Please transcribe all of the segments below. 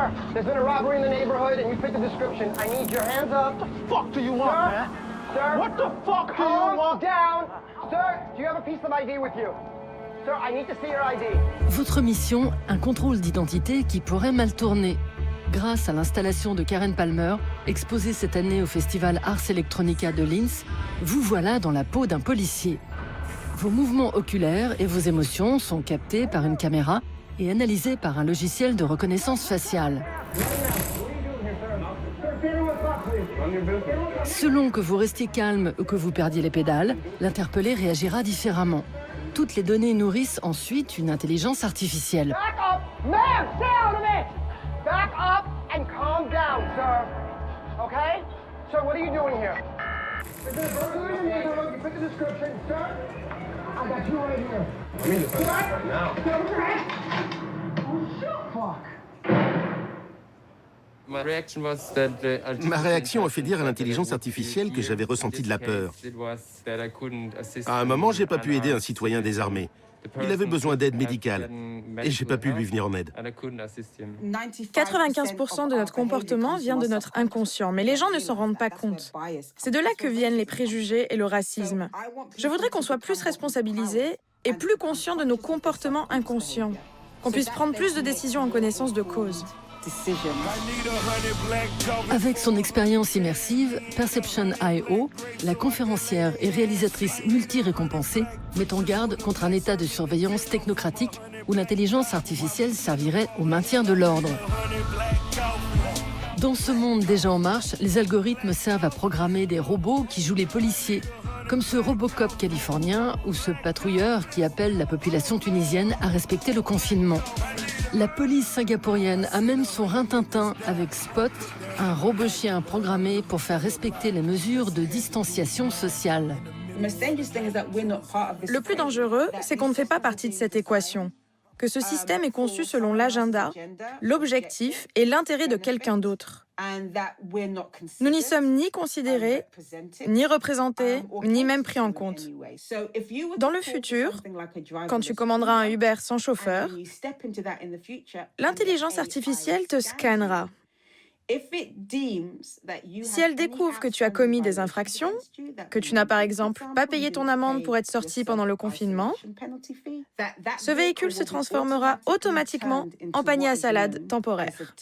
Sir, there's been a robbery in the neighborhood and you fit the description. I need your hands up. What the fuck do you want, man? Sir, What the fuck do you calm want? down. Sir, do you have a piece of ID with you? Sir, I need to see your ID. Votre mission, un contrôle d'identité qui pourrait mal tourner. Grâce à l'installation de Karen Palmer, exposée cette année au festival Ars Electronica de Linz, vous voilà dans la peau d'un policier. Vos mouvements oculaires et vos émotions sont captés par une caméra et analysés par un logiciel de reconnaissance faciale. Selon que vous restiez calme ou que vous perdiez les pédales, l'interpellé réagira différemment. Toutes les données nourrissent ensuite une intelligence artificielle. Back up! Ma'am, stay out of it! Back up and calm down, sir. Okay? Sir, what are you doing here? There's a burglar in the neighborhood. You fit the description. Sir, I got you right here. I mean, the right now. Sir, what's your head? Oh, shit. Fuck. Ma réaction a fait dire à l'intelligence artificielle que j'avais ressenti de la peur. À un moment, j'ai pas pu aider un citoyen désarmé. Il avait besoin d'aide médicale et j'ai pas pu lui venir en aide. 95% de notre comportement vient de notre inconscient, mais les gens ne s'en rendent pas compte. C'est de là que viennent les préjugés et le racisme. Je voudrais qu'on soit plus responsabilisés et plus conscients de nos comportements inconscients, qu'on puisse prendre plus de décisions en connaissance de cause. Avec son expérience immersive, Perception.io, la conférencière et réalisatrice multi-récompensée, met en garde contre un état de surveillance technocratique où l'intelligence artificielle servirait au maintien de l'ordre. Dans ce monde déjà en marche, les algorithmes servent à programmer des robots qui jouent les policiers, comme ce Robocop californien ou ce patrouilleur qui appelle la population tunisienne à respecter le confinement. La police singapourienne a même son rintintin avec Spot, un robot-chien programmé pour faire respecter les mesures de distanciation sociale. Le plus dangereux, c'est qu'on ne fait pas partie de cette équation, que ce système est conçu selon l'agenda, l'objectif et l'intérêt de quelqu'un d'autre. Nous n'y sommes ni considérés, ni représentés, ni même pris en compte. Dans le futur, quand tu commanderas un Uber sans chauffeur, l'intelligence artificielle te scannera. Si elle découvre que tu as commis des infractions, que tu n'as par exemple pas payé ton amende pour être sorti pendant le confinement, ce véhicule se transformera automatiquement en panier à salade temporaire.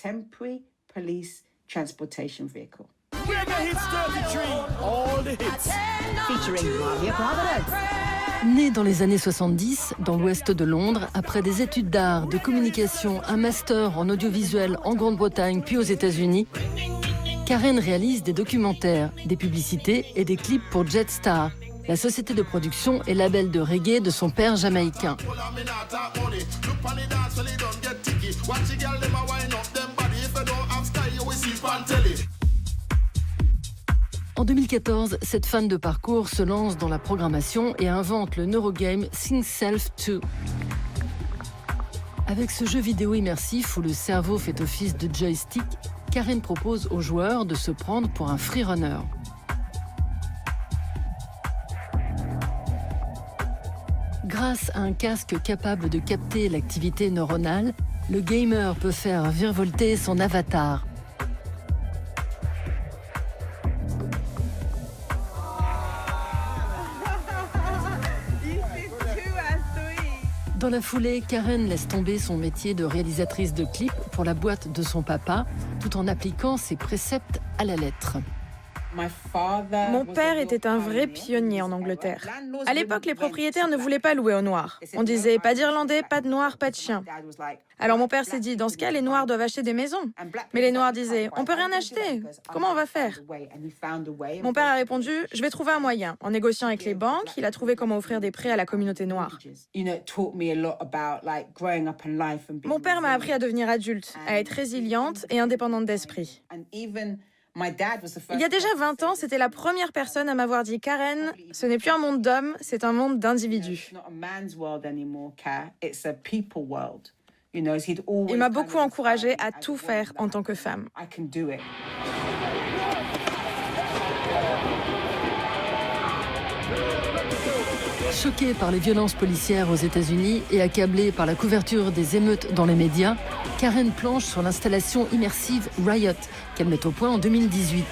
Né dans les années 70, dans l'ouest de Londres, après des études d'art, de communication, un master en audiovisuel en Grande-Bretagne puis aux États-Unis, Karen réalise des documentaires, des publicités et des clips pour Jetstar, la société de production et label de reggae de son père jamaïcain. En 2014, cette fan de parcours se lance dans la programmation et invente le neurogame Think Self 2. Avec ce jeu vidéo immersif où le cerveau fait office de joystick, Karen propose aux joueurs de se prendre pour un freerunner. Grâce à un casque capable de capter l'activité neuronale, le gamer peut faire virevolter son avatar. Dans la foulée, Karen laisse tomber son métier de réalisatrice de clips pour la boîte de son papa, tout en appliquant ses préceptes à la lettre. Mon père était un vrai pionnier en Angleterre. À l'époque, les propriétaires ne voulaient pas louer aux Noirs. On disait pas d'Irlandais, pas de Noirs, pas de chiens. Alors mon père s'est dit, dans ce cas, les Noirs doivent acheter des maisons. Mais les Noirs disaient, on peut rien acheter. Comment on va faire? Mon père a répondu, je vais trouver un moyen. En négociant avec les banques, il a trouvé comment offrir des prêts à la communauté noire. Mon père m'a appris à devenir adulte, à être résiliente et indépendante d'esprit. Il y a déjà 20 ans, c'était la première personne à m'avoir dit « Karen, ce n'est plus un monde d'hommes, c'est un monde d'individus ». Il m'a beaucoup encouragée à tout faire en tant que femme. Choquée par les violences policières aux États-Unis et accablée par la couverture des émeutes dans les médias, Karen planche sur l'installation immersive Riot, qu'elle met au point en 2018.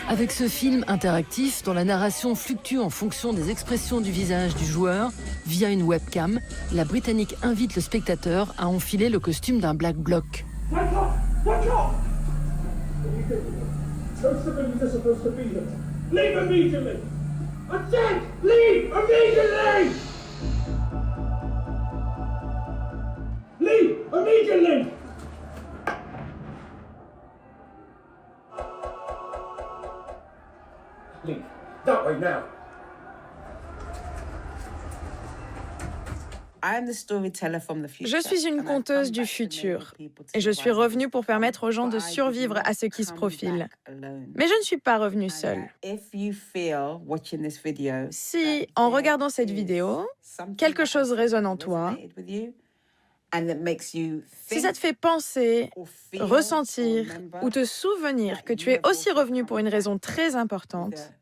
Avec ce film interactif dont la narration fluctue en fonction des expressions du visage du joueur, via une webcam, la Britannique invite le spectateur à enfiler le costume d'un Black Bloc. Watch out! Watch out! No civilians are supposed to be here. Leave immediately! I said, leave immediately! Leave immediately! Leave. That way now. Je suis une conteuse du futur et je suis revenue pour permettre aux gens de survivre à ce qui se profile. Mais je ne suis pas revenue seule. Si, en regardant cette vidéo, quelque chose résonne en toi, si ça te fait penser, ressentir ou te souvenir que tu es aussi revenu pour une raison très importante,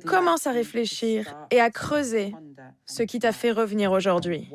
commence à réfléchir et à creuser ce qui t'a fait revenir aujourd'hui.